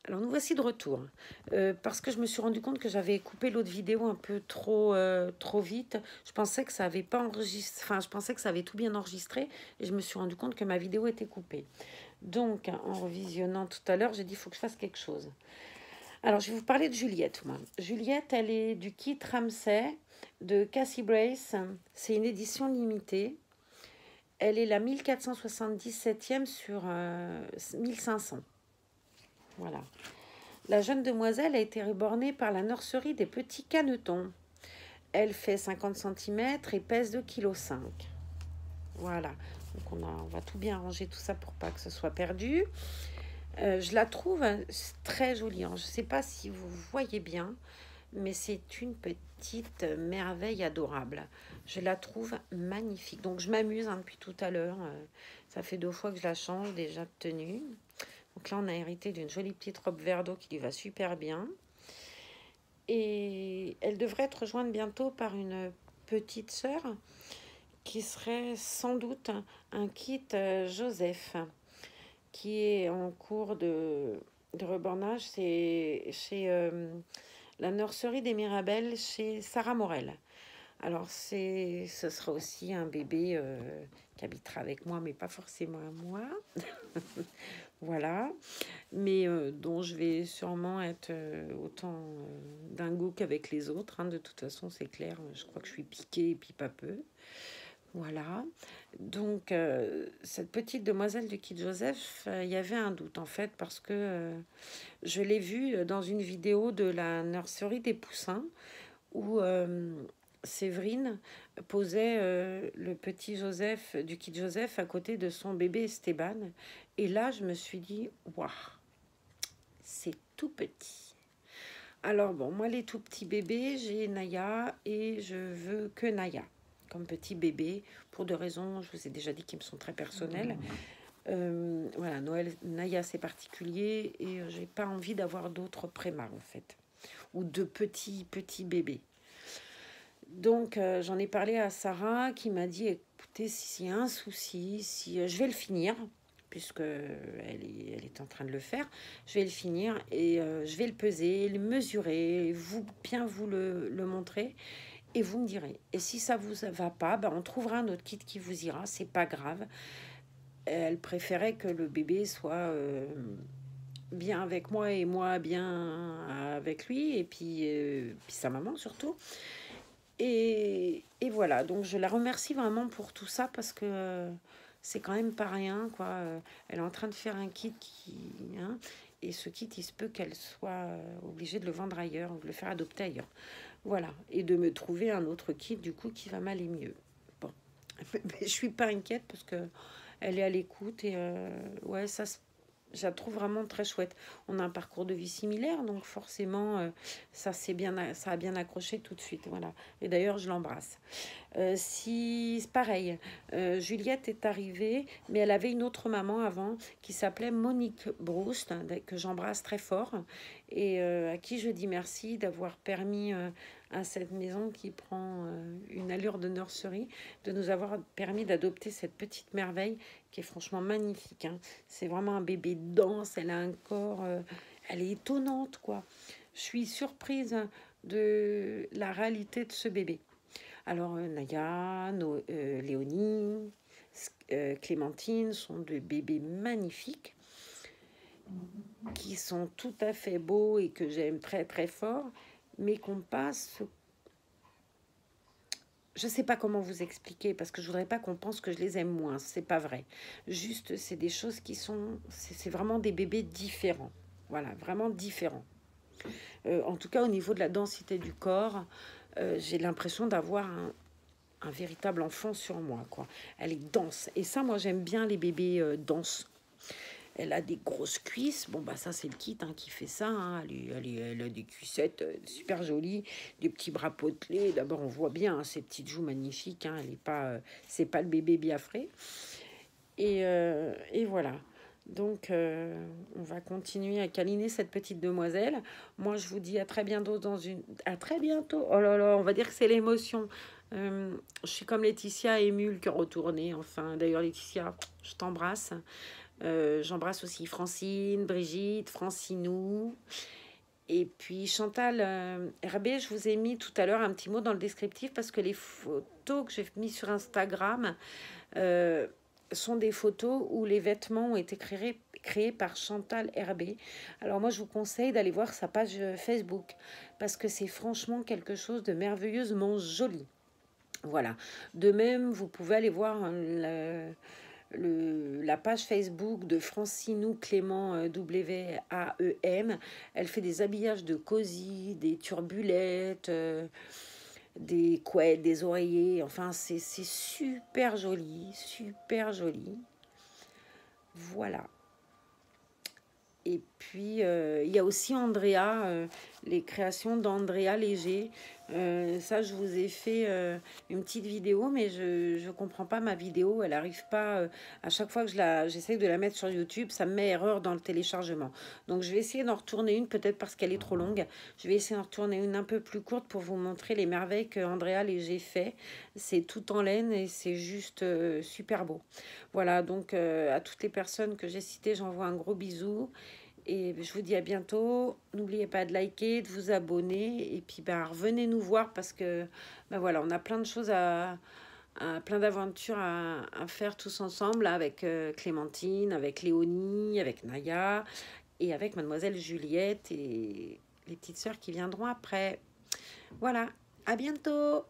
Alors nous voici de retour, parce que je me suis rendu compte que j'avais coupé l'autre vidéo un peu trop vite. Je pensais que ça avait pas enregistré, enfin je pensais que ça avait tout bien enregistré et je me suis rendu compte que ma vidéo était coupée. Donc en revisionnant tout à l'heure, j'ai dit il faut que je fasse quelque chose. Alors je vais vous parler de Juliette, moi. Juliette, elle est du kit Ramsay de Cassie Brace. C'est une édition limitée. Elle est la 1477e sur 1500. Voilà. La jeune demoiselle a été rebornée par la nurserie des petits canetons. Elle fait 50 cm et pèse 2,5 kg. Voilà. Donc on va tout bien ranger tout ça pour pas que ce soit perdu. Je la trouve très jolie. Je ne sais pas si vous voyez bien, mais c'est une petite merveille adorable. Je la trouve magnifique. Donc je m'amuse depuis tout à l'heure. Ça fait 2 fois que je la change déjà de tenue. Donc là, on a hérité d'une jolie petite robe vert d'eau qui lui va super bien. Et elle devrait être rejointe bientôt par une petite sœur qui serait sans doute un kit Joseph, qui est en cours de rebornage. C'est chez la nurserie des Mirabelles, chez Sarah Morel. Alors, ce sera aussi un bébé qui habitera avec moi, mais pas forcément à moi. Voilà. Mais dont je vais sûrement être autant dingo qu'avec les autres. De toute façon, c'est clair. Je crois que je suis piquée et puis pas peu. Voilà. Donc, cette petite demoiselle du kit Joseph, il y avait un doute, en fait, parce que je l'ai vue dans une vidéo de la nurserie des poussins où Séverine posait le petit Joseph du kit Joseph à côté de son bébé Esteban. Et là, je me suis dit, waouh, c'est tout petit. Alors bon, moi les tout petits bébés, j'ai Naya et je veux que Naya comme petit bébé pour 2 raisons, je vous ai déjà dit, qui me sont très personnelles. Voilà, Naya c'est particulier et j'ai pas envie d'avoir d'autres prémas en fait, ou de petits bébés. Donc j'en ai parlé à Sarah qui m'a dit écoutez, s'il y a un souci, si je vais le finir, puisque elle est en train de le faire, je vais le finir et je vais le peser, le mesurer, bien vous le montrer et vous me direz. Et si ça vous va pas, on trouvera un autre kit qui vous ira, c'est pas grave. Elle préférait que le bébé soit bien avec moi et moi bien avec lui et puis sa maman surtout. Et voilà, donc je la remercie vraiment pour tout ça parce que c'est quand même pas rien, quoi. Elle est en train de faire un kit et ce kit, il se peut qu'elle soit obligée de le vendre ailleurs ou de le faire adopter ailleurs. Voilà, et de me trouver un autre kit, du coup, qui va m'aller mieux. Bon, mais je suis pas inquiète parce que elle est à l'écoute et ouais, je la trouve vraiment très chouette. On a un parcours de vie similaire, donc forcément, ça a bien accroché tout de suite. Voilà. Et d'ailleurs, je l'embrasse. Si c'est pareil, Juliette est arrivée, mais elle avait une autre maman avant qui s'appelait Monique Broust, que j'embrasse très fort et à qui je dis merci d'avoir permis à cette maison qui prend une allure de nurserie, de nous avoir permis d'adopter cette petite merveille qui est franchement magnifique. C'est vraiment un bébé dense, elle a un corps, elle est étonnante, quoi. Je suis surprise de la réalité de ce bébé. Alors, Naya, Léonie, Clémentine sont des bébés magnifiques qui sont tout à fait beaux et que j'aime très très fort, mais qu'on passe. Je sais pas comment vous expliquer parce que je voudrais pas qu'on pense que je les aime moins. C'est pas vrai. Juste, c'est des choses qui sont. C'est vraiment des bébés différents. Voilà, vraiment différents. En tout cas, au niveau de la densité du corps, j'ai l'impression d'avoir un véritable enfant sur moi, quoi. Elle est dense. Et ça, moi, j'aime bien les bébés denses. Elle a des grosses cuisses. Bon, ça, c'est le kit qui fait ça. Elle a des cuissettes super jolies, des petits bras potelés. D'abord, on voit bien ces petites joues magnifiques. Elle est pas, c'est pas le bébé biafré. Et voilà. Donc, on va continuer à câliner cette petite demoiselle. Moi, je vous dis à très bientôt À très bientôt. Oh là là, on va dire que c'est l'émotion. Je suis comme Laetitia, émue, le cœur retourné. Enfin, d'ailleurs, Laetitia, je t'embrasse. J'embrasse aussi Francine, Brigitte, Francinou. Et puis Chantal RB, je vous ai mis tout à l'heure un petit mot dans le descriptif parce que les photos que j'ai mis sur Instagram euh, sont des photos où les vêtements ont été créés par Chantal RB. Alors moi, je vous conseille d'aller voir sa page Facebook parce que c'est franchement quelque chose de merveilleusement joli. Voilà. De même, vous pouvez aller voir la page Facebook de Francinou Clément WAEM. Elle fait des habillages de cosy, des turbulettes, des couettes, des oreillers. Enfin, c'est super joli, super joli. Voilà. Et puis, il y a aussi Andrea, les créations d'Andrea Léger. Ça, je vous ai fait une petite vidéo, mais je ne comprends pas ma vidéo. Elle n'arrive pas, à chaque fois que j'essaie de la mettre sur YouTube, ça me met erreur dans le téléchargement. Donc, je vais essayer d'en retourner une, peut-être parce qu'elle est trop longue. Je vais essayer d'en retourner une un peu plus courte pour vous montrer les merveilles que Andrea Léger fait. C'est tout en laine et c'est juste super beau. Voilà, donc à toutes les personnes que j'ai citées, j'envoie un gros bisou. Et je vous dis à bientôt. N'oubliez pas de liker, de vous abonner. Et puis, revenez nous voir parce que, voilà, on a plein de choses plein d'aventures à faire tous ensemble avec Clémentine, avec Léonie, avec Naya et avec Mademoiselle Juliette et les petites sœurs qui viendront après. Voilà, à bientôt!